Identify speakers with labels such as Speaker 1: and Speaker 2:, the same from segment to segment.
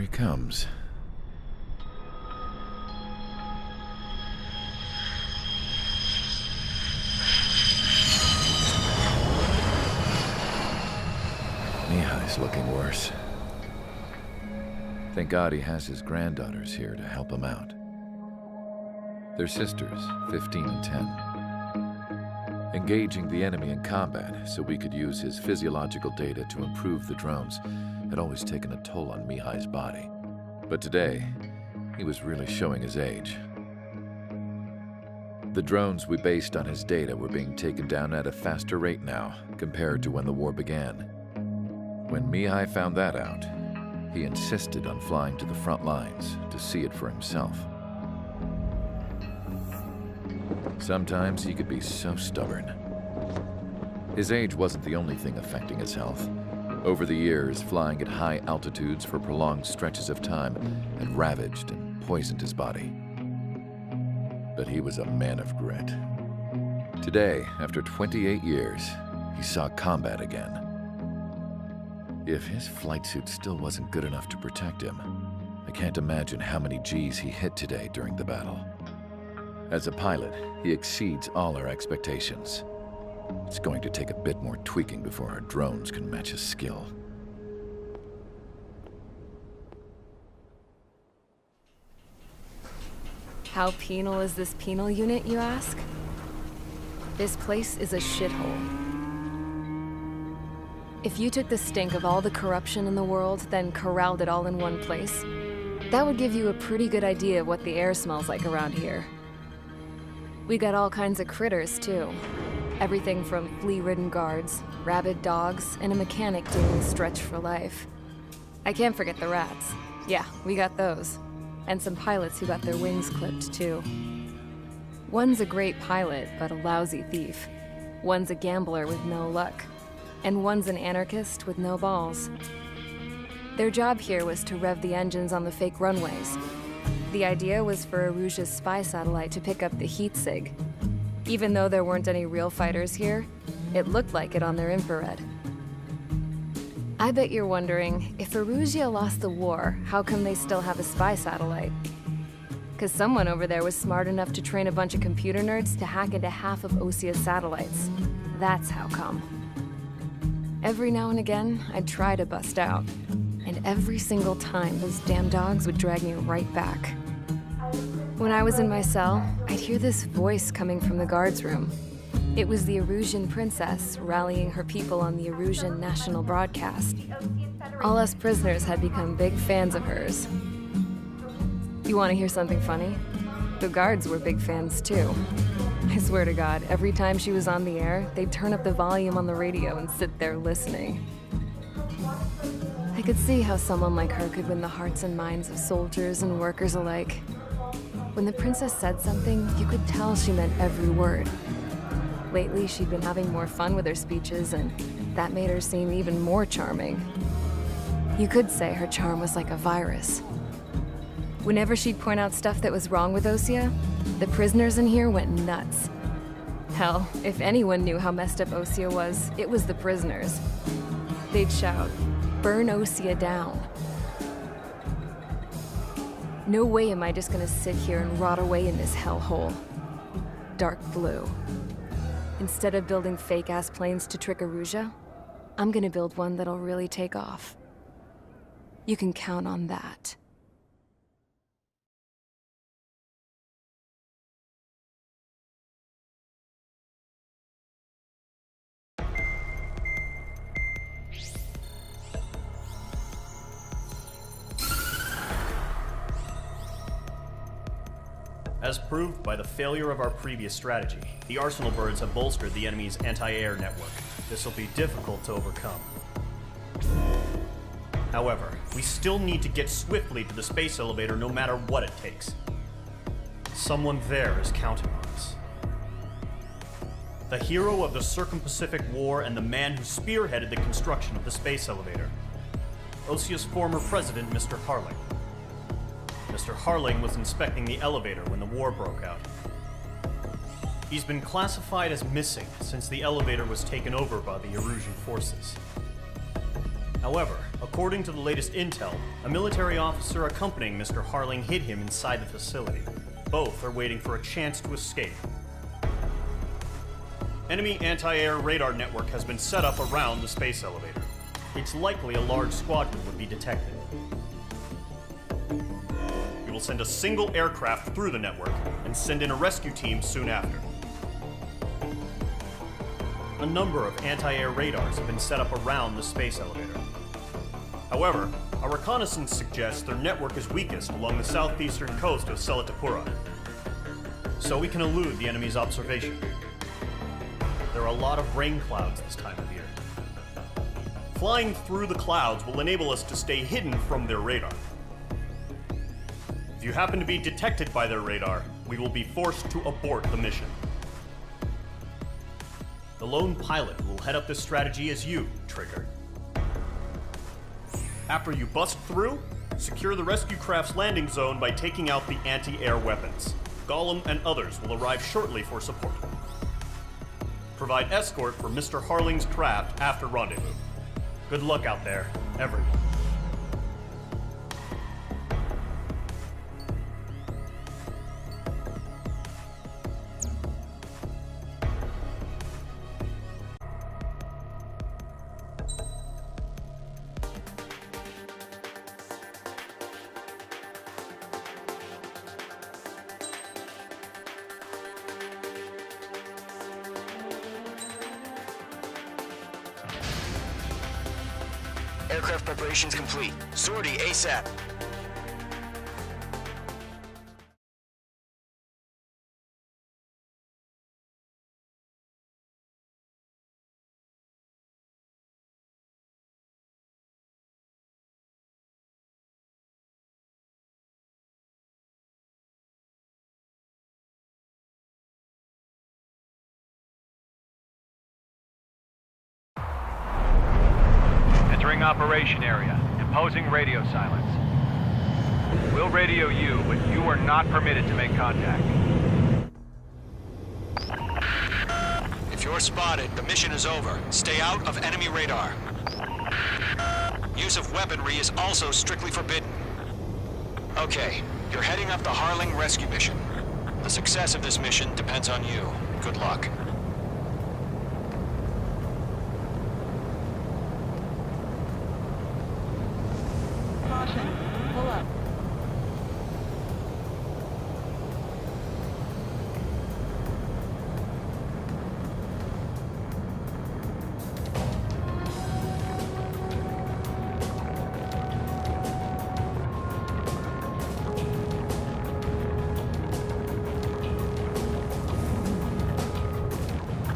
Speaker 1: he comes. Mihai's looking worse. Thank God he has his granddaughters here to help him out. They're sisters, 15 and 10. Engaging the enemy in combat so we could use his physiological data to improve the drones had always taken a toll on Mihai's body. But today, he was really showing his age. The drones we based on his data were being taken down at a faster rate now compared to when the war began. When Mihai found that out, he insisted on flying to the front lines to see it for himself. Sometimes he could be so stubborn. His age wasn't the only thing affecting his health. Over the years, flying at high altitudes for prolonged stretches of time had ravaged and poisoned his body. But he was a man of grit. Today, after 28 years, he saw combat again. If his flight suit still wasn't good enough to protect him, I can't imagine how many G's he hit today during the battle. As a pilot, he exceeds all our expectations. It's going to take a bit more tweaking before our drones can match his skill.
Speaker 2: How penal is this penal unit, you ask? This place is a shithole. If you took the stink of all the corruption in the world, then corralled it all in one place, that would give you a pretty good idea of what the air smells like around here. We got all kinds of critters, too. Everything from flea-ridden guards, rabid dogs, and a mechanic doing the stretch for life. I can't forget the rats. Yeah, we got those. And some pilots who got their wings clipped, too. One's a great pilot, but a lousy thief. One's a gambler with no luck. And one's an anarchist with no balls. Their job here was to rev the engines on the fake runways. The idea was for Aruja's spy satellite to pick up the heat sig. Even though there weren't any real fighters here, it looked like it on their infrared. I bet you're wondering, if Aruja lost the war, how come they still have a spy satellite? 'Cause someone over there was smart enough to train a bunch of computer nerds to hack into half of Osia's satellites. That's how come. Every now and again, I'd try to bust out. And every single time, those damn dogs would drag me right back. When I was in my cell, I'd hear this voice coming from the guards room. It was the Arusian princess rallying her people on the Arusian national broadcast. All us prisoners had become big fans of hers. You want to hear something funny? The guards were big fans too. I swear to God, every time she was on the air, they'd turn up the volume on the radio and sit there listening. I could see how someone like her could win the hearts and minds of soldiers and workers alike. When the princess said something, you could tell she meant every word. Lately, she'd been having more fun with her speeches, and that made her seem even more charming. You could say her charm was like a virus. Whenever she'd point out stuff that was wrong with Osia, the prisoners in here went nuts. Hell, if anyone knew how messed up Osia was, it was the prisoners. They'd shout, "Burn Osia down." No way am I just gonna sit here and rot away in this hellhole. Dark blue. Instead of building fake-ass planes to trick Aruja, I'm gonna build one that'll really take off. You can count on that.
Speaker 3: As proved by the failure of our previous strategy, the Arsenal birds have bolstered the enemy's anti-air network. This will be difficult to overcome. However, we still need to get swiftly to the space elevator no matter what it takes. Someone there is counting on us. The hero of the Circum-Pacific War and the man who spearheaded the construction of the space elevator. Osia's former president, Mr. Harling. Mr. Harling was inspecting the elevator when the war broke out. He's been classified as missing since the elevator was taken over by the Erusian forces. However, according to the latest intel, a military officer accompanying Mr. Harling hid him inside the facility. Both are waiting for a chance to escape. Enemy anti-air radar network has been set up around the space elevator. It's likely a large squadron would be detected. We will send a single aircraft through the network and send in a rescue team soon after. A number of anti-air radars have been set up around the space elevator. However, our reconnaissance suggests their network is weakest along the southeastern coast of Selatapura, so we can elude the enemy's observation. There are a lot of rain clouds this time of year. Flying through the clouds will enable us to stay hidden from their radar. If you happen to be detected by their radar, we will be forced to abort the mission. The lone pilot who will head up this strategy is you, Trigger. After you bust through, secure the rescue craft's landing zone by taking out the anti-air weapons. Gollum and others will arrive shortly for support. Provide escort for Mr. Harling's craft after rendezvous. Good luck out there, everyone.
Speaker 4: Aircraft preparations complete. Sortie ASAP.
Speaker 5: Entering operation area. Imposing radio silence. We'll radio you, but you are not permitted to make contact.
Speaker 4: If you're spotted, the mission is over. Stay out of enemy radar. Use of weaponry is also strictly forbidden. Okay, you're heading up the Harling rescue mission. The success of this mission depends on you. Good luck.
Speaker 6: Caution. Pull up.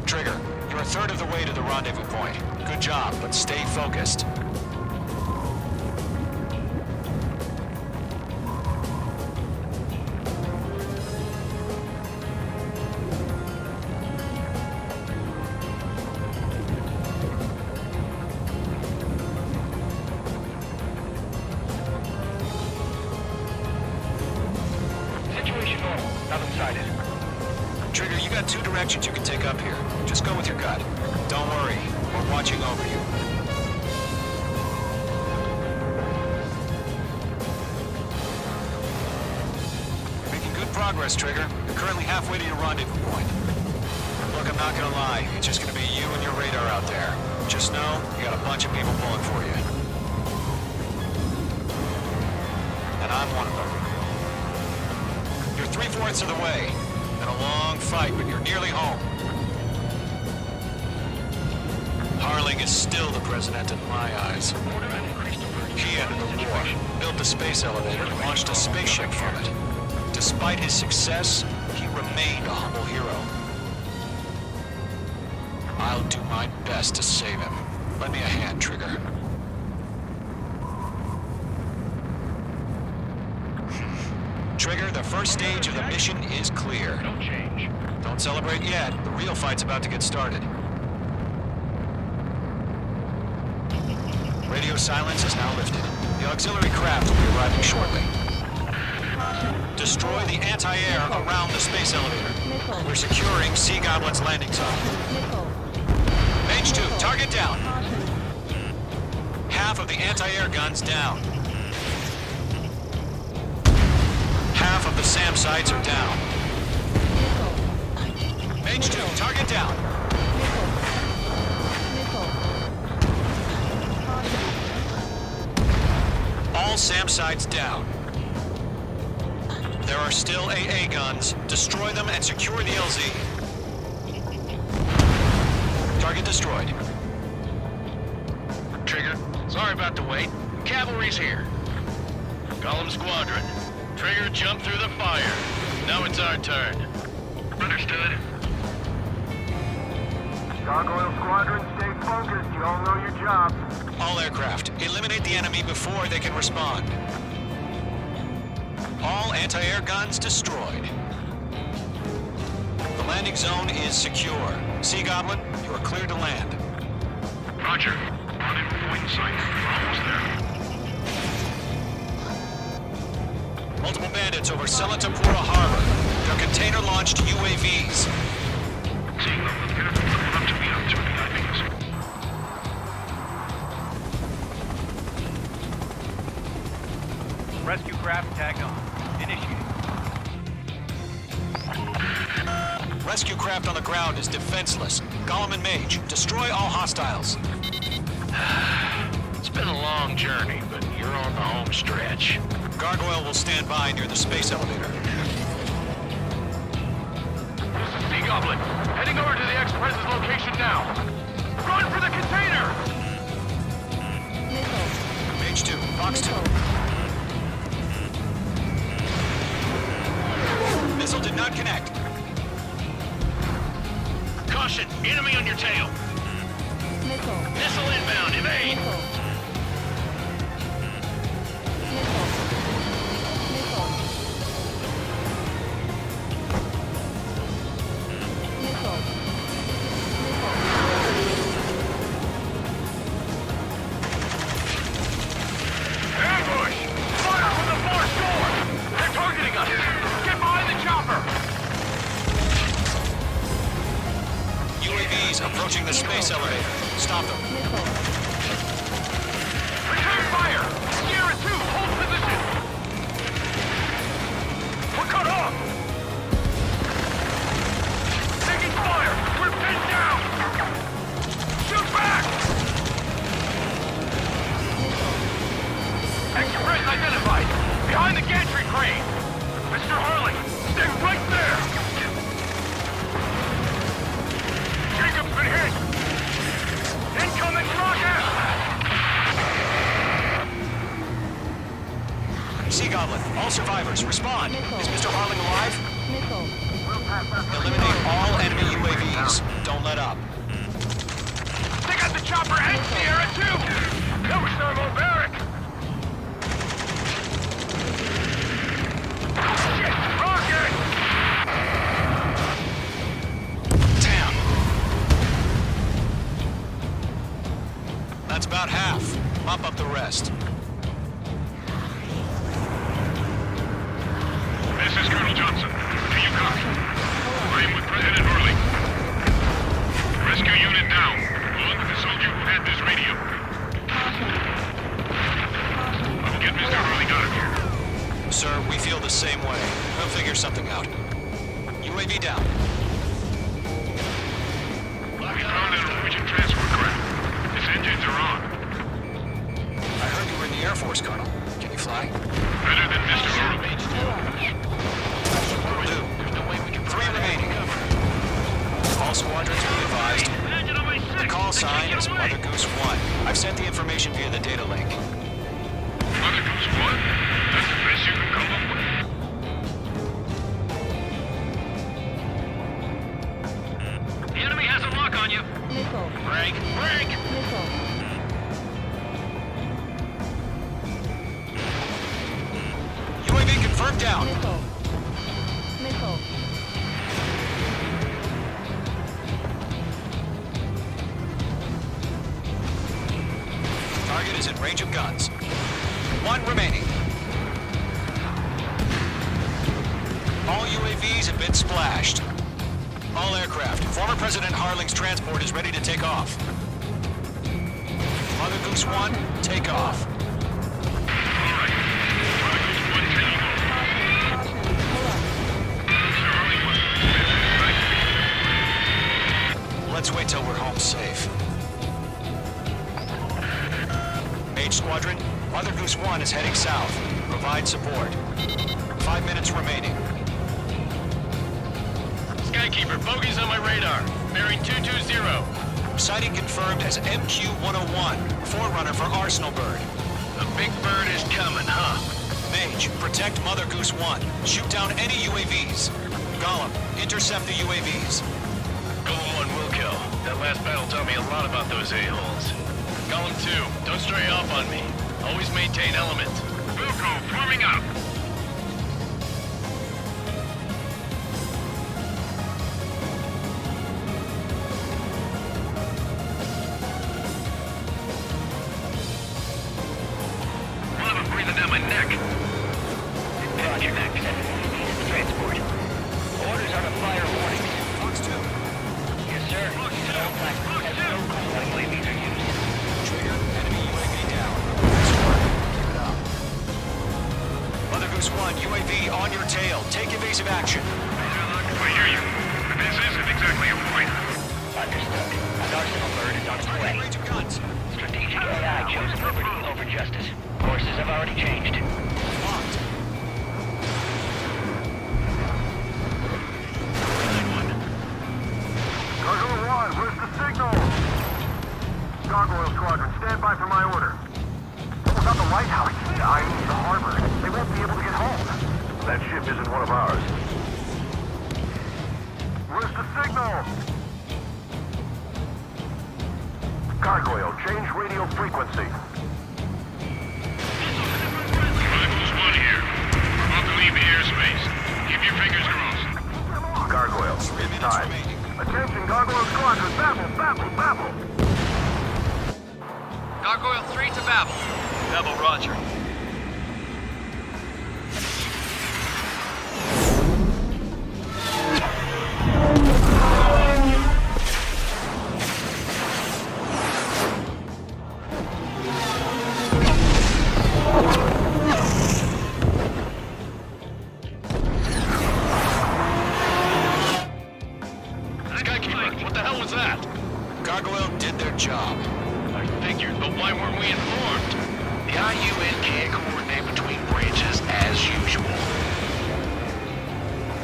Speaker 4: Trigger, you're a third of the way to the rendezvous point. Good job, but stay focused.
Speaker 5: Situation normal. Nothing sighted.
Speaker 4: Trigger, you got two directions you can take up here. Just go with your gut. Don't worry, we're watching over you. You're making good progress, Trigger. You're currently halfway to your rendezvous point. Look, I'm not gonna lie. It's just gonna be you and your radar out there. Just know, you got a bunch of people pulling for you. And I'm one of them. You're 3/4 of the way. Been a long fight, but you're nearly home. Harling is still the president in my eyes. He ended the war, built the space elevator, and launched a spaceship from it. Despite his success, he remained a humble hero. I'll do my best to save him. Lend me a hand, Trigger. Trigger, the first stage of the mission is clear.
Speaker 5: Don't change.
Speaker 4: Don't celebrate yet. The real fight's about to get started. Radio silence is now lifted. The auxiliary craft will be arriving shortly. Destroy the anti-air around the space elevator.
Speaker 6: Nickel.
Speaker 4: We're securing Sea Goblin's landing zone.
Speaker 6: Nickel.
Speaker 4: Mage 2, target down.
Speaker 6: Caution.
Speaker 4: Half half of the anti-air guns down. Half of the SAM sites are down. Mage 2, target down. All SAM sites down. There are still AA guns. Destroy them and secure the LZ. Target destroyed.
Speaker 7: Trigger, sorry about the wait. Cavalry's here. Golem Squadron. Trigger jumped through the fire. Now it's our turn. Understood.
Speaker 8: Gargoyle Squadron, stay focused. You all know your job.
Speaker 4: All aircraft, eliminate the enemy before they can respond. All anti-air guns destroyed. The landing zone is secure. Sea Goblin, you are clear to land.
Speaker 7: Roger. On in point sight. Almost there.
Speaker 4: Multiple bandits over Selatapura Harbor. They're container-launched UAVs.
Speaker 7: Seeing them. Up to me. I think
Speaker 5: Rescue craft tagged on. Initiating.
Speaker 4: Rescue craft on the ground is defenseless. Golem and Mage, destroy all hostiles.
Speaker 7: It's been a long journey, but you're on the home stretch.
Speaker 4: Gargoyle will stand by near the space elevator.
Speaker 7: Sea Goblin, heading over to the Express's location now. Run for the container!
Speaker 4: Mage 2, Box 2. Missile did not connect.
Speaker 7: Caution, enemy on your tail. Missile inbound, evade! Ambush! Fire from the force door! They're targeting us! Get behind the chopper!
Speaker 4: UAVs approaching the space elevator. Stop them.
Speaker 7: Return fire! Sierra 2, hold position! We're cut off! Taking fire! We're pinned down! Shoot back! Express identified! Behind the gantry crane! Mr. Harley, stay right there! Jacob's been hit! Incoming rocket!
Speaker 4: Sea Goblin, all survivors, respond. Is Mr. Harling alive? Eliminate all enemy UAVs. Don't let up.
Speaker 7: They got the chopper and Sierra too! That was thermobaric! Shit! Rocket!
Speaker 4: Damn. That's about half. Mop up the rest.
Speaker 7: This is Colonel Johnson. Do you copy? I am with President Hurley. Rescue unit down, along with the soldier who had this radio. I will get Mr. Hurley out of here.
Speaker 4: Sir, we feel the same way. We'll figure something out. UAV down.
Speaker 7: We found a Norwegian transfer craft. His engines are on.
Speaker 4: I heard you were in the Air Force, Colonel. Can you fly?
Speaker 7: Better than Mr. Hurley.
Speaker 4: Will do. 3 remaining. All squadrons be advised. The call sign is Mother Goose 1. I've sent the information via the data link.
Speaker 7: Mother Goose 1? That's the best you can come up with. The enemy has a lock on you. Break! Break!
Speaker 4: UAV confirmed down. Target is in range of guns. 1 remaining. All UAVs have been splashed. All aircraft. Former President Harling's transport is ready to take off. Mother Mother Goose 1, take off. Let's wait till we're home safe. Mage Squadron, Mother Goose 1 is heading south. Provide support. 5 minutes remaining.
Speaker 7: Skykeeper, bogeys on my radar. Bearing 220.
Speaker 4: Sighting confirmed as MQ-101, forerunner for Arsenal Bird.
Speaker 7: The big bird is coming, huh?
Speaker 4: Mage, protect Mother Goose 1. Shoot down any UAVs. Gollum, intercept the UAVs.
Speaker 7: Golem 1 will kill. That last battle taught me a lot about those a-holes. Golem 2, don't stray off on me. Always maintain element. Wilco, forming up. One of them breathing down my neck. Roger, Max. Transport. Orders are to fire warning.
Speaker 4: Fox 2.
Speaker 7: Yes, sir. Fox 2. UAVs are used.
Speaker 4: Trigger, enemy UAV down. Nice work. Keep it up. Mother Goose 1, UAV on your tail. Take evasive action.
Speaker 7: I hear you. But this isn't exactly a fighter.
Speaker 9: Understood. An Arsenal Bird is on its way.
Speaker 4: Range of guns.
Speaker 9: Strategic AI chose liberty over justice. Courses have already changed.
Speaker 4: Locked.
Speaker 8: Gargoyle 1, where's the signal? Gargoyle Squadron, stand by for my order. Without the lighthouse, I mean the harbor, they won't be able to get home. That ship isn't one of ours. Where's the signal? Gargoyle, change radio frequency.
Speaker 7: Rivals 1 here. We're about to leave the airspace. Keep your fingers crossed.
Speaker 8: Gargoyle,
Speaker 4: 3 minutes
Speaker 8: time.
Speaker 4: remaining.
Speaker 8: Attention, Gargoyle Squadron, babble!
Speaker 5: Gargoyle 3 to Babel.
Speaker 7: Double Roger. Skykeeper, what the hell was that?
Speaker 4: Gargoyle did their job.
Speaker 7: I figured, but why weren't we informed?
Speaker 9: The IUN can't coordinate between branches as usual.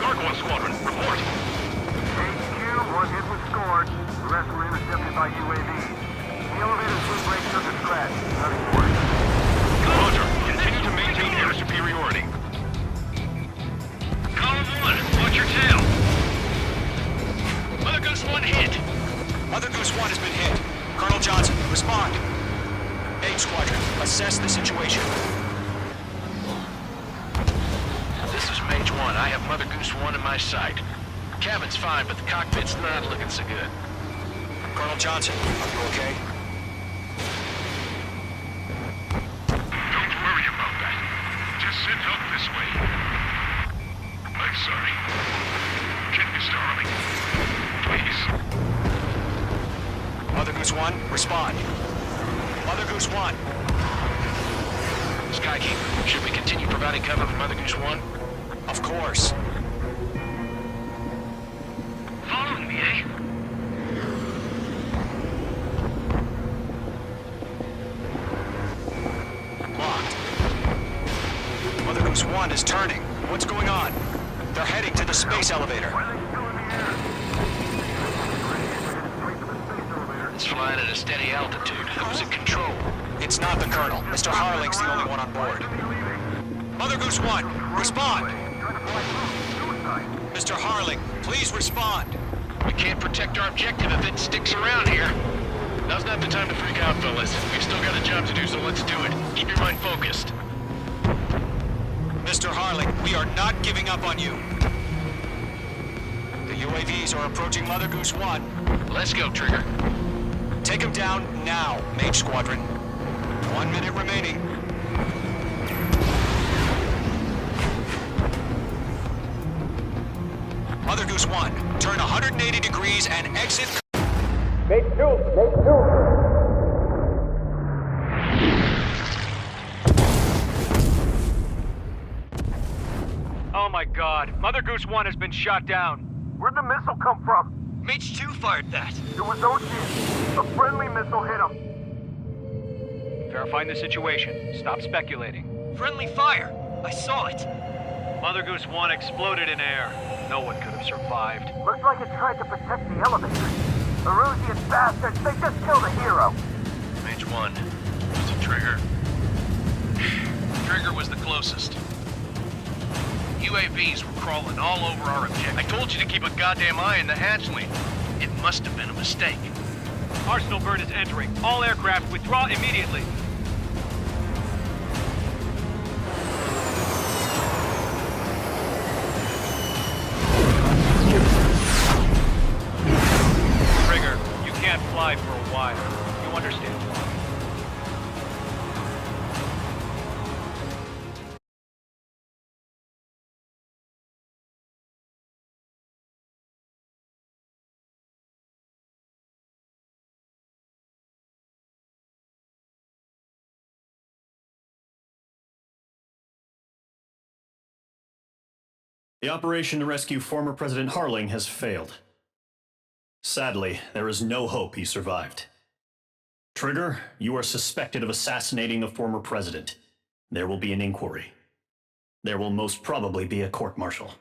Speaker 7: Gargoyle Squadron, report.
Speaker 8: HQ, one hit was scored. The rest were intercepted by UAV. The elevator's wind brake took a scratch. Nothing worse.
Speaker 7: Roger, continue to maintain air superiority. Column 1, watch your tail. Mother Goose 1 hit.
Speaker 4: Mother Goose 1 has been hit. Colonel Johnson, respond. Mage Squadron, assess the situation.
Speaker 9: This is Mage 1. I have Mother Goose 1 in my sight. Cabin's fine, but the cockpit's not looking so good.
Speaker 4: Colonel Johnson, are you okay?
Speaker 7: Don't worry about that. Just sit up this way. I'm sorry. Get Mr. Harling. Please.
Speaker 4: Mother Goose 1, respond. Mother Goose 1.
Speaker 9: Skykeeper, should we continue providing cover for Mother Goose 1?
Speaker 4: Of course.
Speaker 7: Following me, eh?
Speaker 4: Locked. Mother Goose 1 is turning. What's going on? They're heading to the space elevator.
Speaker 8: Why are they still in the air? Straight to the space elevator.
Speaker 9: It's flying at a steady altitude. Who's in control?
Speaker 4: It's not the Colonel. Mr. Harling's the only one on board. Mother Goose 1, respond.
Speaker 8: Trying to fly through. Suicide.
Speaker 4: Mr. Harling, please respond.
Speaker 9: We can't protect our objective if it sticks around here.
Speaker 7: Now's not the time to freak out, fellas. We've still got a job to do, so let's do it. Keep your mind focused.
Speaker 4: Mr. Harling, we are not giving up on you. The UAVs are approaching Mother Goose 1.
Speaker 9: Let's go, Trigger.
Speaker 4: Take him down now, Mage Squadron. 1 minute remaining. Mother Goose 1, turn 180 degrees and exit.
Speaker 8: Make two.
Speaker 5: my god. Mother Goose 1 has been shot down.
Speaker 8: Where'd the missile come from?
Speaker 9: Mage 2 fired that.
Speaker 8: It was Ocean. A friendly missile hit him.
Speaker 5: Verifying the situation. Stop speculating.
Speaker 9: Friendly fire. I saw it.
Speaker 5: Mother Goose 1 exploded in air. No one could have survived.
Speaker 8: Looks like it tried to protect the elevator. Erusian bastards, they just killed a hero.
Speaker 9: Mage 1. Was it Trigger? Trigger was the closest. UAVs were crawling all over our objective. I told you to keep a goddamn eye in the hatchling. It must have been a mistake.
Speaker 5: Arsenal bird is entering. All aircraft withdraw immediately. Trigger, you can't fly for a while. You understand why.
Speaker 3: The operation to rescue former President Harling has failed. Sadly, there is no hope he survived. Trigger, you are suspected of assassinating the former president. There will be an inquiry. There will most probably be a court-martial.